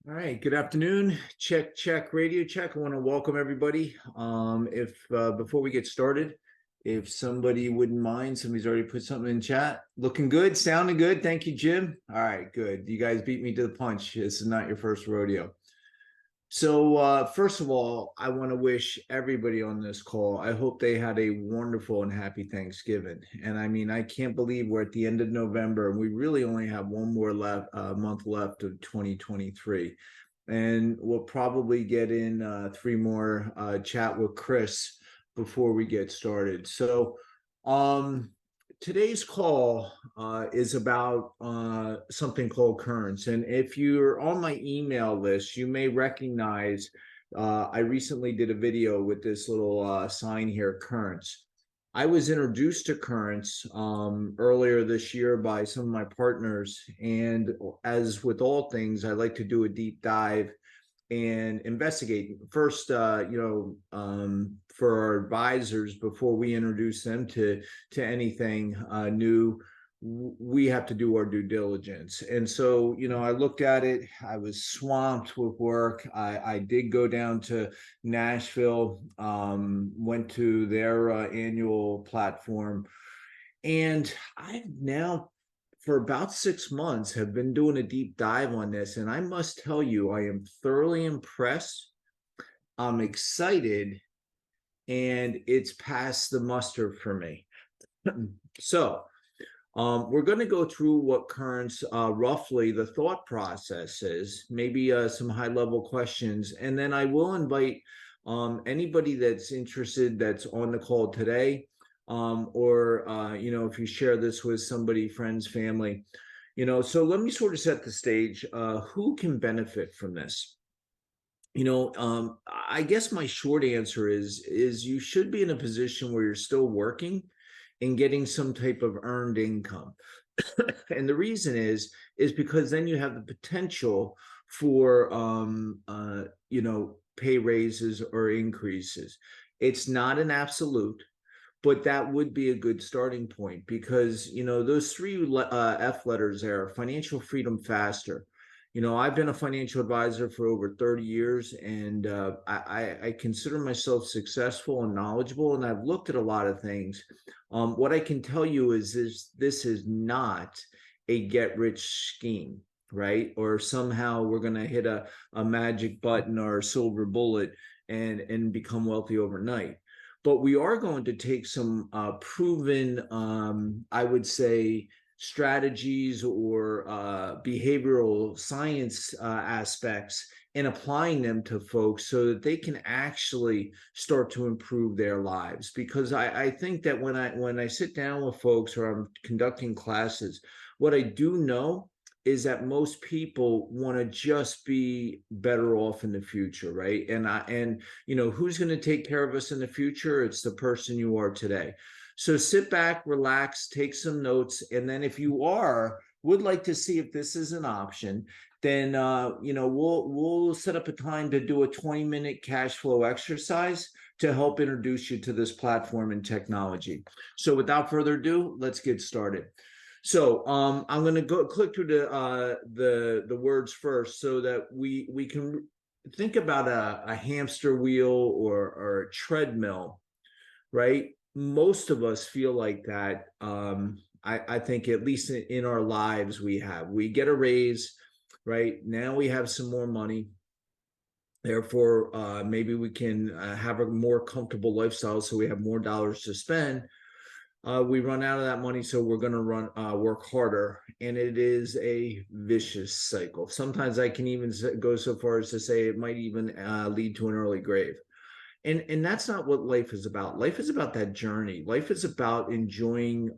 All right, good afternoon. Check, check, radio check. I want to welcome everybody. If Before we get started, if somebody wouldn't mind, somebody's already put something in chat. Looking good, sounding good. Thank you, Jim. All right, good. You guys beat me to the punch. This is not your first rodeo. So, first of all, I want to wish everybody on this call, I hope they had a wonderful and happy Thanksgiving. And I mean, I can't believe we're at the end of November and we really only have one more month left of 2023. And we'll probably get in three more chat with Chris before we get started. So, um, today's call is about something called Currence. And if you're on my email list, you may recognize I recently did a video with this little sign here, Currence. I was introduced to Currence earlier this year by some of my partners. And as with all things, I like to do a deep dive and investigate first, for our advisors before we introduce them to anything new. We have to do our due diligence. And so, I looked at it. I was swamped with work. I did go down to Nashville, went to their annual platform, and I've now for about 6 months have been doing a deep dive on this, and I must tell you, I am thoroughly impressed. I'm excited, and it's passed the muster for me. So, we're going to go through what Currents, roughly the thought process is, maybe some high level questions, and then I will invite anybody that's interested that's on the call today, or if you share this with somebody, friends, family. So let me sort of set the stage. Who can benefit from this? I guess my short answer is you should be in a position where you're still working and getting some type of earned income. And the reason is because then you have the potential for pay raises or increases. It's not an absolute, but that would be a good starting point because those three F letters there: financial freedom faster. I've been a financial advisor for over 30 years, and I consider myself successful and knowledgeable, and I've looked at a lot of things. What I can tell you is this is not a get rich scheme, right? Or somehow we're going to hit a magic button or a silver bullet and become wealthy overnight. But we are going to take some proven, I would say, strategies or behavioral science aspects and applying them to folks so that they can actually start to improve their lives. Because I think that when I sit down with folks or I'm conducting classes, what I do know is that most people want to just be better off in the future, right? And who's going to take care of us in the future? It's the person you are today. So sit back, relax, take some notes, and then if you would like to see if this is an option, then we'll set up a time to do a 20-minute cash flow exercise to help introduce you to this platform and technology. So without further ado, let's get started. So I'm going to go click through the words first so that we can think about a hamster wheel or a treadmill, right? Most of us feel like that. I think at least in our lives we get a raise, right? Now we have some more money. Therefore, maybe we can have a more comfortable lifestyle, so we have more dollars to spend. We run out of that money, so we're going to work harder, and it is a vicious cycle. Sometimes I can even go so far as to say it might even lead to an early grave. And that's not what life is about. Life is about that journey. Life is about enjoying,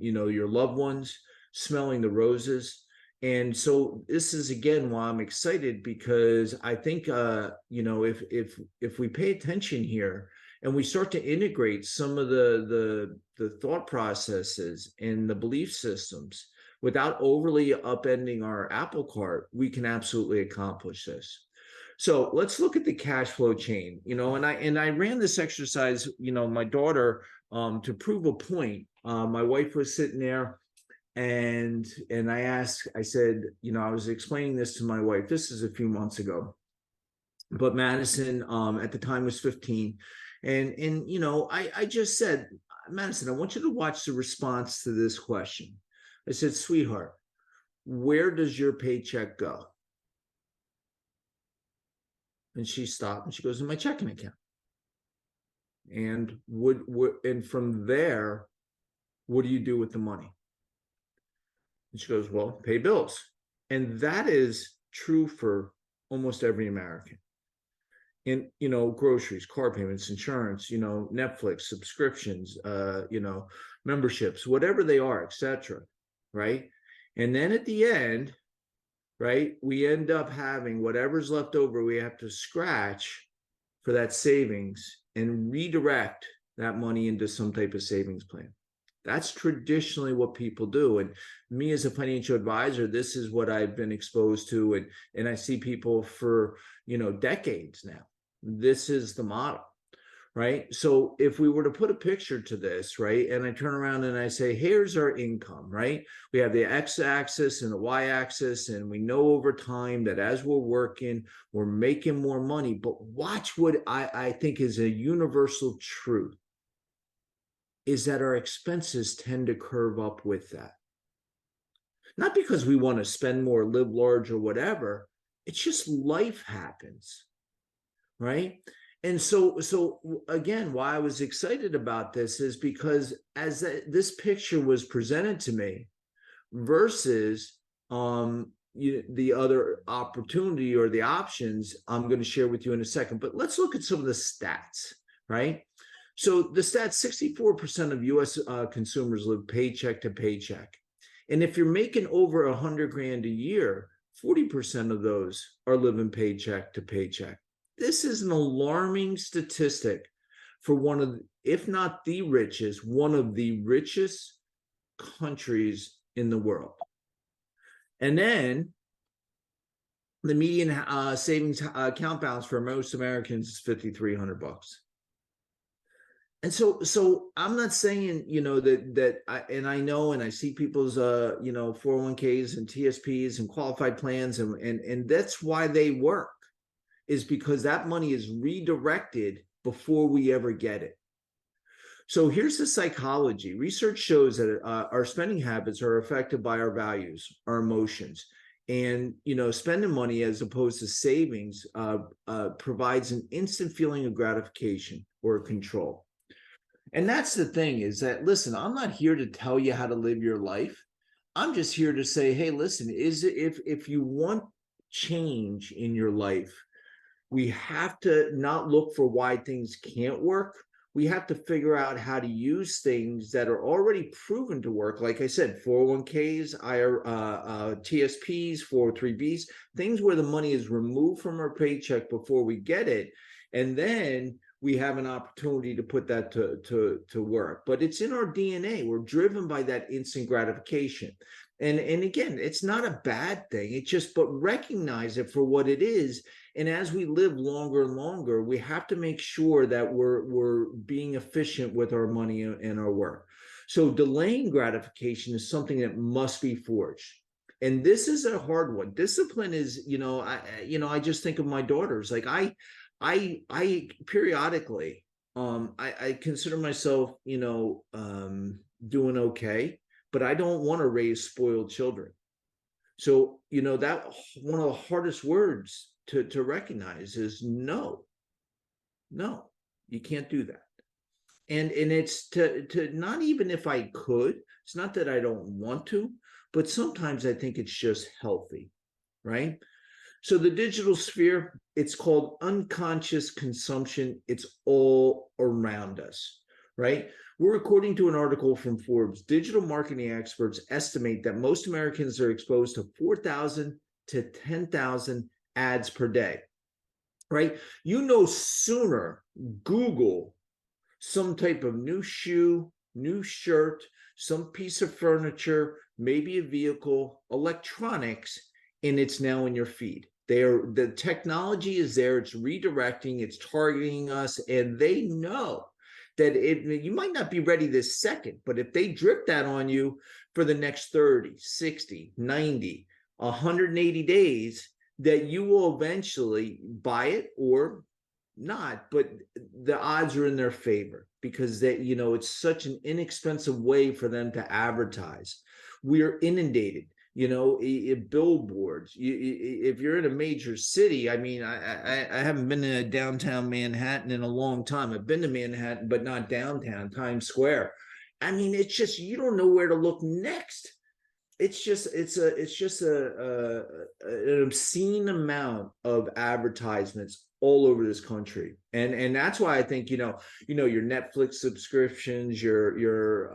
your loved ones, smelling the roses. And so this is again why I'm excited, because I think if we pay attention here and we start to integrate some of the thought processes and the belief systems without overly upending our apple cart, we can absolutely accomplish this. So let's look at the cash flow chain, and I ran this exercise, my daughter, to prove a point. My wife was sitting there And I said, I was explaining this to my wife. This is a few months ago, but Madison at the time was 15. And I just said, Madison, I want you to watch the response to this question. I said, sweetheart, where does your paycheck go? And she stopped and she goes, in my checking account. And and from there, what do you do with the money? And she goes, well, pay bills. And that is true for almost every American. In groceries, car payments, insurance, Netflix subscriptions, memberships, whatever they are, etc. Right? And then at the end, right, we end up having whatever's left over, we have to scratch for that savings and redirect that money into some type of savings plan. That's traditionally what people do. And me as a financial advisor, this is what I've been exposed to. And I see people for, decades now. This is the model, right? So if we were to put a picture to this, right, and I turn around and I say, here's our income, right? We have the x-axis and the y-axis, and we know over time that as we're working, we're making more money. But watch what I think is a universal truth, is that our expenses tend to curve up with that. Not because we want to spend more, live large, or whatever. It's just life happens, right? And so again, why I was excited about this is because as this picture was presented to me versus the other opportunity or the options I'm going to share with you in a second. But let's look at some of the stats, right? So the stats, 64% of US consumers live paycheck to paycheck. And if you're making over 100 grand a year, 40% of those are living paycheck to paycheck. This is an alarming statistic for one of, if not the richest, one of the richest countries in the world. And then the median savings account balance for most Americans is $5,300. And so I'm not saying, I know, and I see people's, 401ks and TSPs and qualified plans, and that's why they work, is because that money is redirected before we ever get it. So here's the psychology. Research shows that our spending habits are affected by our values, our emotions. And, spending money as opposed to savings provides an instant feeling of gratification or control. And that's the thing, is that, listen, I'm not here to tell you how to live your life. I'm just here to say, hey, listen, if you want change in your life, we have to not look for why things can't work. We have to figure out how to use things that are already proven to work. Like I said, 401ks, TSPs, 403bs, things where the money is removed from our paycheck before we get it. And then we have an opportunity to put that to work. But it's in our DNA. We're driven by that instant gratification. And again, it's not a bad thing. It's just, but recognize it for what it is. And as we live longer and longer, we have to make sure that we're being efficient with our money and our work. So delaying gratification is something that must be forged. And this is a hard one. Discipline is, I just think of my daughters. Like I periodically, I consider myself, doing okay, but I don't want to raise spoiled children. So, that one of the hardest words to recognize is no, you can't do that. And it's to not even if I could, it's not that I don't want to, but sometimes I think it's just healthy, right? So the digital sphere, it's called unconscious consumption. It's all around us, right? We're according to an article from Forbes, digital marketing experts estimate that most Americans are exposed to 4,000 to 10,000 ads per day, right? Sooner Google some type of new shoe, new shirt, some piece of furniture, maybe a vehicle, electronics, and it's now in your feed. The technology is there, it's redirecting, it's targeting us, and they know that you might not be ready this second, but if they drip that on you for the next 30, 60, 90, 180 days, that you will eventually buy it or not, but the odds are in their favor because it's such an inexpensive way for them to advertise. We are inundated, billboards. If you're in a major city, I mean, I haven't been in a downtown Manhattan in a long time. I've been to Manhattan, but not downtown Times Square. I mean, it's just you don't know where to look next. An obscene amount of advertisements all over this country, and that's why I think your Netflix subscriptions, your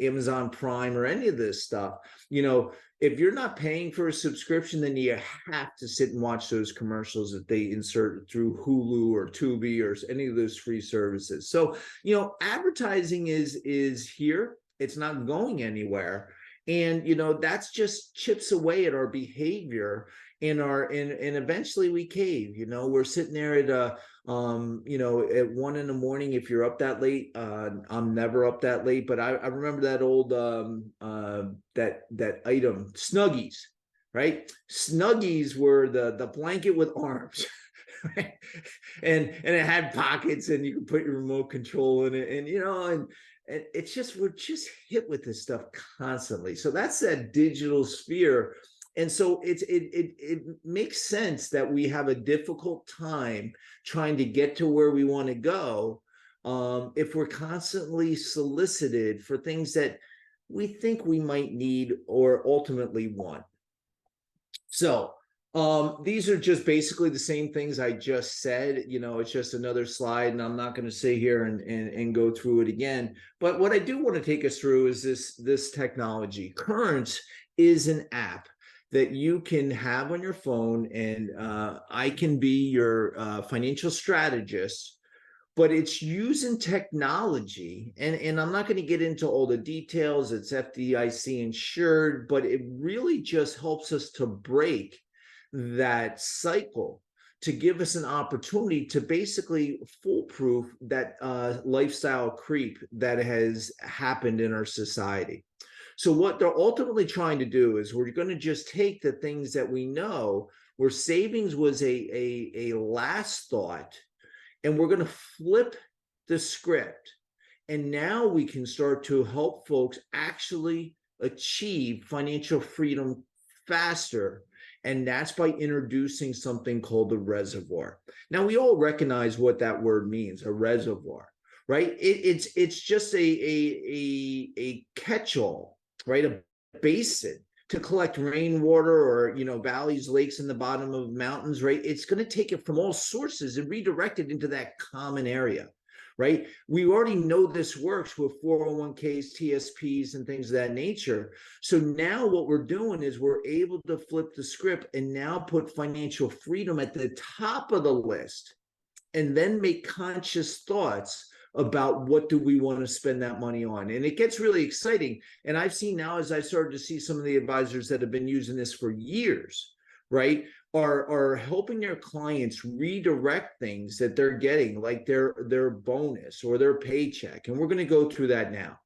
Amazon Prime or any of this stuff, if you're not paying for a subscription, then you have to sit and watch those commercials that they insert through Hulu or Tubi or any of those free services. So advertising is here. It's not going anywhere. And that's just chips away at our behavior and eventually we cave. We're sitting there at at 1 a.m. if you're up that late. I'm never up that late, but I remember that old that item, Snuggies, right? Snuggies were the blanket with arms. Right? And it had pockets and you could put your remote control in it, and it's just we're just hit with this stuff constantly. So that's that digital sphere. And so it makes sense that we have a difficult time trying to get to where we want to go if we're constantly solicited for things that we think we might need or ultimately want. So these are just basically the same things I just said. It's just another slide, and I'm not going to sit here and go through it again. But what I do want to take us through is this technology. Currence is an app that you can have on your phone, and I can be your financial strategist. But it's using technology, and I'm not going to get into all the details. It's FDIC insured, but it really just helps us to break that cycle, to give us an opportunity to basically foolproof that lifestyle creep that has happened in our society. So what they're ultimately trying to do is we're going to just take the things that we know where savings was a last thought, and we're going to flip the script. And now we can start to help folks actually achieve financial freedom faster. And that's by introducing something called the reservoir. Now, we all recognize what that word means, a reservoir, right? It's just a catch-all, right? A basin to collect rainwater or valleys, lakes in the bottom of mountains, right? It's going to take it from all sources and redirect it into that common area, right? We already know this works with 401ks, TSPs, and things of that nature. So now what we're doing is we're able to flip the script and now put financial freedom at the top of the list, and then make conscious thoughts about what do we want to spend that money on. And it gets really exciting. And I've seen now, as I started to see some of the advisors that have been using this for years, right, are helping their clients redirect things that they're getting, like their bonus or their paycheck. And we're going to go through that now.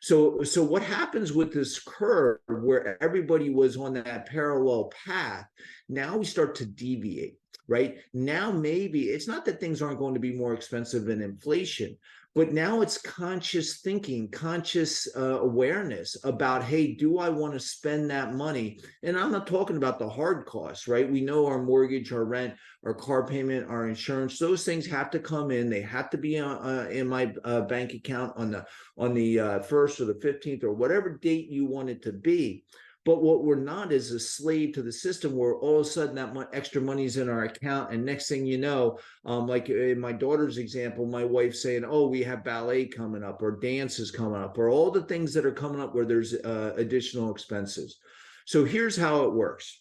So what happens with this curve where everybody was on that parallel path, now we start to deviate, right? Now, maybe it's not that things aren't going to be more expensive than inflation, but now it's conscious thinking, conscious awareness about, hey, do I want to spend that money? And I'm not talking about the hard costs, right? We know our mortgage, our rent, our car payment, our insurance, those things have to come in. They have to be in my bank account on the 1st or the 15th or whatever date you want it to be. But what we're not is a slave to the system where all of a sudden that extra money's in our account. And next thing you know, like in my daughter's example, my wife saying, oh, we have ballet coming up or dance is coming up or all the things that are coming up where there's additional expenses. So here's how it works.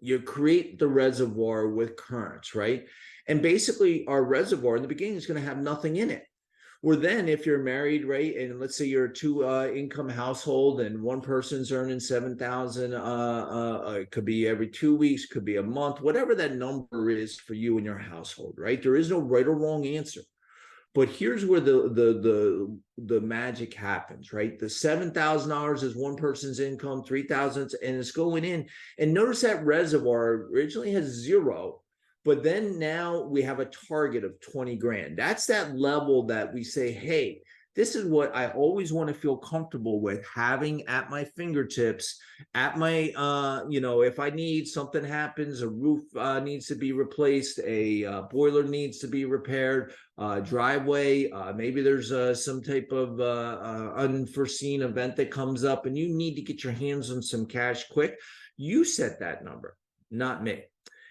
You create the reservoir with Currence, right? And basically our reservoir in the beginning is going to have nothing in it. Or then if you're married, right, and let's say you're a two income household and one person's earning 7,000, it could be every 2 weeks, could be a month, whatever that number is for you and your household, right? There is no right or wrong answer. But here's where the magic happens, right? The $7,000 is one person's income, 3,000, and it's going in. And notice that reservoir originally has zero, but then now we have a target of 20 grand. That's that level that we say, hey, this is what I always want to feel comfortable with having at my fingertips, at my, if I need something happens, a roof needs to be replaced, a boiler needs to be repaired, driveway, maybe there's some type of unforeseen event that comes up and you need to get your hands on some cash quick. You set that number, not me.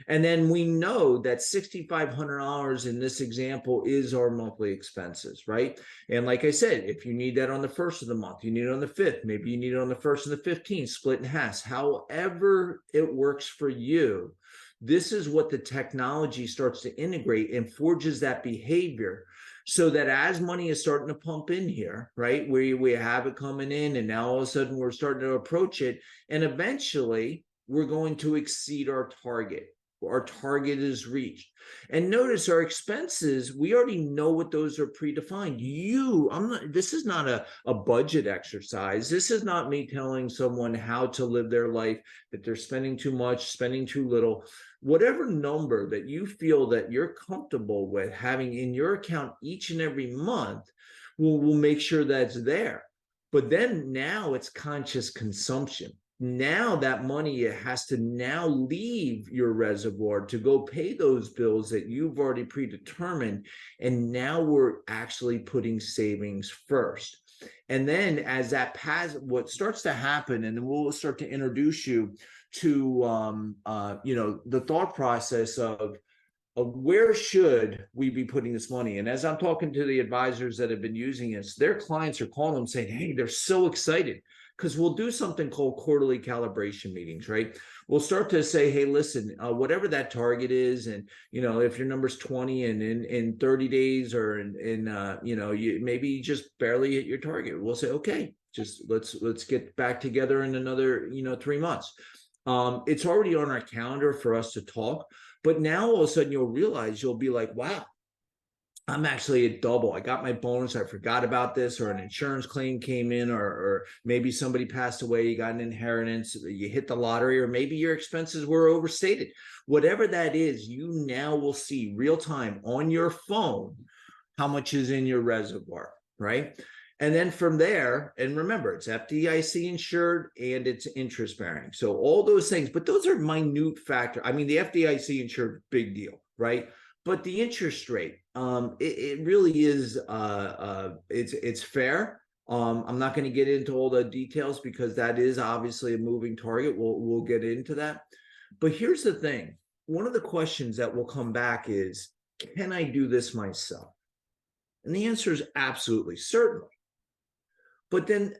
And then we know that $6,500 in this example is our monthly expenses, right? And like I said, if you need that on the first of the month, you need it on the 5th, maybe you need it on the 1st and the 15th, split in half, however it works for you. This is what the technology starts to integrate and forges that behavior so that as money is starting to pump in here, right, we have it coming in and now all of a sudden we're starting to approach it and eventually we're going to exceed our target. Our target is reached. And notice our expenses, we already know what those are predefined. This is not a budget exercise. This is not me telling someone how to live their life, that they're spending too much, spending too little. Whatever number that you feel that you're comfortable with having in your account each and every month, we'll make sure that's there. But then now it's conscious consumption. Now that money has to now leave your reservoir to go pay those bills that you've already predetermined. And now we're actually putting savings first. And then as that what starts to happen, and then we'll start to introduce you to, the thought process of where should we be putting this money? And as I'm talking to the advisors that have been using this, their clients are calling them saying, hey, they're so excited because we'll do something called quarterly calibration meetings, right? We'll start to say, hey, listen, whatever that target is, and if your number's 20 and in 30 days or maybe you just barely hit your target, we'll say, okay, just let's get back together in another 3 months. It's already on our calendar for us to talk. But now all of a sudden you'll realize you'll be like, wow, I'm actually at double. I got my bonus. I forgot about this, or an insurance claim came in, or maybe somebody passed away. You got an inheritance, you hit the lottery, or maybe your expenses were overstated. Whatever that is, you now will see real time on your phone how much is in your reservoir, right? And then from there, and remember, it's FDIC insured and it's interest bearing. So all those things, but those are minute factor. I mean, the FDIC insured, big deal, right? But the interest rate, it really is, it's fair. I'm not going to get into all the details because that is obviously a moving target. We'll get into that. But here's the thing. One of the questions that will come back is, can I do this myself? And the answer is absolutely, certainly. But then,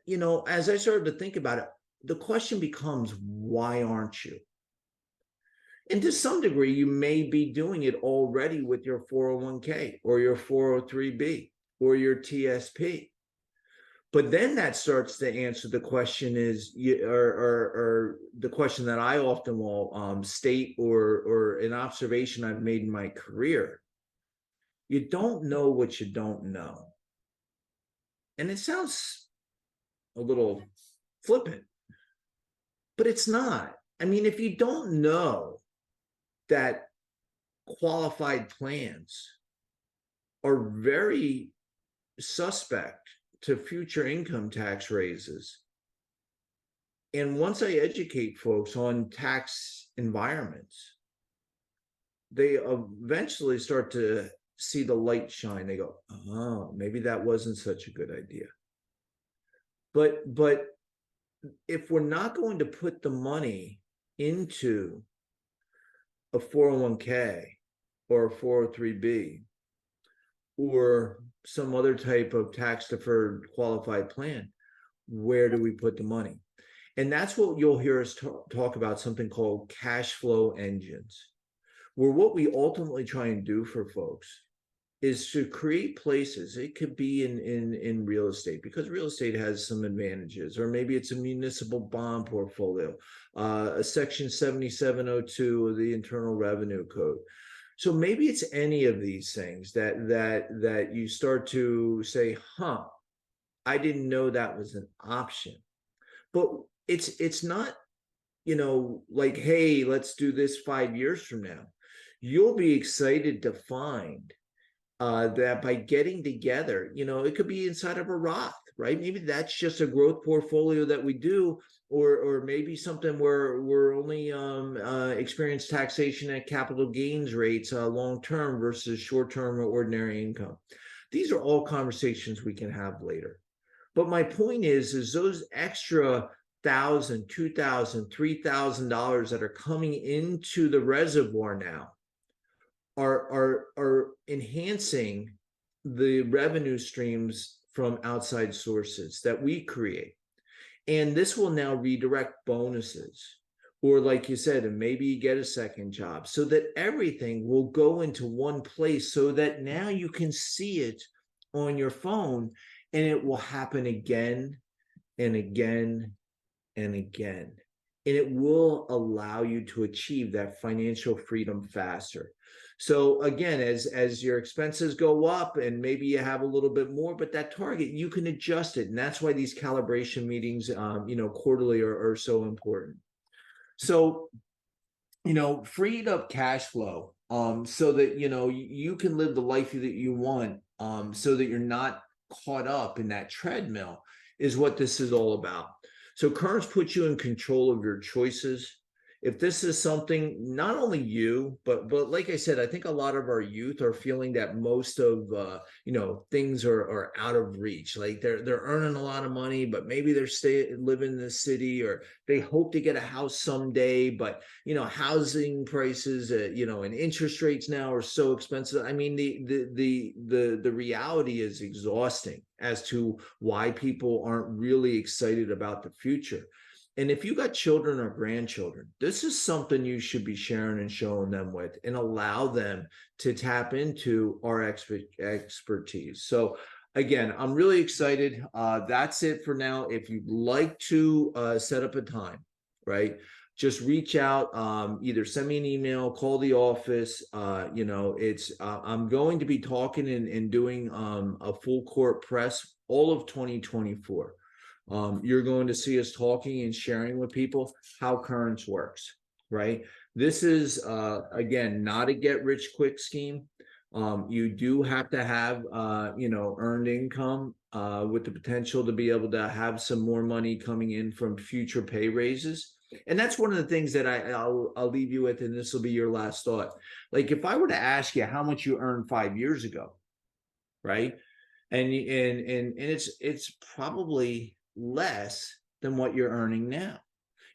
as I started to think about it, the question becomes, why aren't you? And to some degree, you may be doing it already with your 401k or your 403b or your TSP. But then that starts to answer the question or the question that I often will state or an observation I've made in my career. You don't know what you don't know. And it sounds a little flippant, but it's not. I mean, if you don't know that qualified plans are very suspect to future income tax raises, and once I educate folks on tax environments, they eventually start to see the light shine. They go, oh, maybe that wasn't such a good idea. But if we're not going to put the money into a 401k or a 403b or some other type of tax deferred qualified plan, where do we put the money? And that's what you'll hear us talk about, something called cash flow engines, where what we ultimately try and do for folks is to create places. It could be in real estate, because real estate has some advantages, or maybe it's a municipal bond portfolio, a section 7702 of the Internal Revenue Code. So maybe it's any of these things that you start to say, huh, I didn't know that was an option. But it's not, like, hey, let's do this 5 years from now. You'll be excited to find that by getting together, it could be inside of a Roth, right? Maybe that's just a growth portfolio that we do, or maybe something where we're only experience taxation at capital gains rates long term versus short term or ordinary income. These are all conversations we can have later. But my point is those extra $1,000, $2,000, $3,000 that are coming into the reservoir now are enhancing the revenue streams from outside sources that we create. And this will now redirect bonuses, or like you said, and maybe you get a second job, so that everything will go into one place, so that now you can see it on your phone, and it will happen again and again and again. And it will allow you to achieve that financial freedom faster. So again, as your expenses go up and maybe you have a little bit more, but that target, you can adjust it. And that's why these calibration meetings, quarterly are so important. So, freed up cash flow, so that, you can live the life that you want, so that you're not caught up in that treadmill, is what this is all about. So Currents puts you in control of your choices. If this is something, not only you, but like I said, I think a lot of our youth are feeling that most of things are out of reach. Like they're earning a lot of money, but maybe they're living in the city, or they hope to get a house someday, but housing prices, and interest rates now are so expensive. I mean, the reality is exhausting as to why people aren't really excited about the future. And if you got children or grandchildren, this is something you should be sharing and showing them with, and allow them to tap into our expertise. So again, I'm really excited. That's it for now. If you'd like to set up a time, right, just reach out, either send me an email, call the office. I'm going to be talking and doing a full court press all of 2024. You're going to see us talking and sharing with people how Currents works, right? This is, again, not a get rich quick scheme. You do have to have, earned income with the potential to be able to have some more money coming in from future pay raises. And that's one of the things that I'll leave you with, and this will be your last thought. Like, if I were to ask you how much you earned 5 years ago, right? And it's probably less than what you're earning now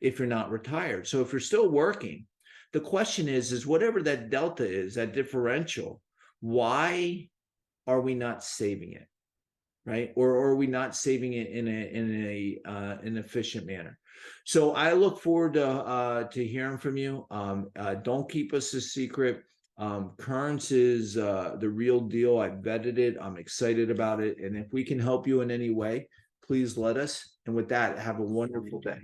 if you're not retired. So if you're still working, the question is whatever that delta is, that differential, why are we not saving it, right? Or are we not saving it in an efficient manner? So I look forward to hearing from you. Don't keep us a secret. Currents is the real deal. I vetted it. I'm excited about it. And if we can help you in any way, please let us. And with that, have a wonderful day.